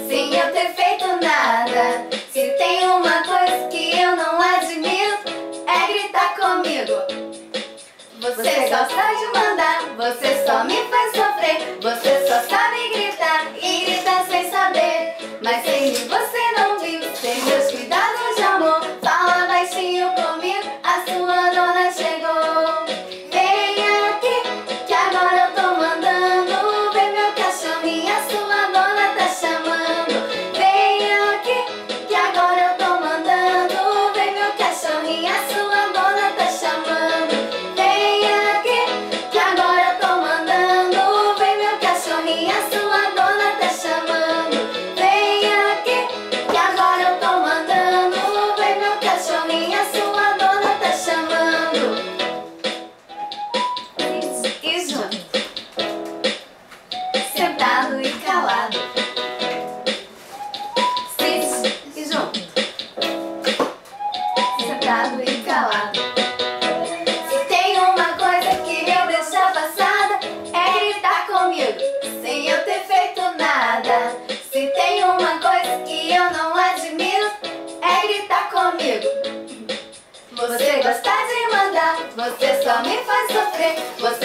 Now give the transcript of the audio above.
Sem eu ter feito nada. Se tem uma coisa que eu não admiro, é gritar comigo. Você só sabe mandar, você só me faz sofrer. Você só sabe gritar e gritar sem saber. Mas sem mim você não vive, sem meus cuidados de amor. Fala baixinho comigo, a sua dona chegou. Vem aqui, que agora eu tô mandando. Vem meu cachorrinho, a sua dona tá chamando. Vem aqui, que agora eu tô mandando. Vem meu cachorrinho, a sua dona tá chamando. Vem aqui, que agora eu tô mandando. Vem meu cachorrinho, a sua dona tá chamando. Vem aqui, que agora eu tô mandando. Vem meu cachorrinho, a sua dona tá chamando. E junto, sentado e calado. E junto, sentado e calado. Se tem uma coisa que eu deixar passada, é gritar comigo, sem eu ter feito nada. Se tem uma coisa que eu não admiro, é gritar comigo. Você gosta de mandar, você só me faz sofrer. Você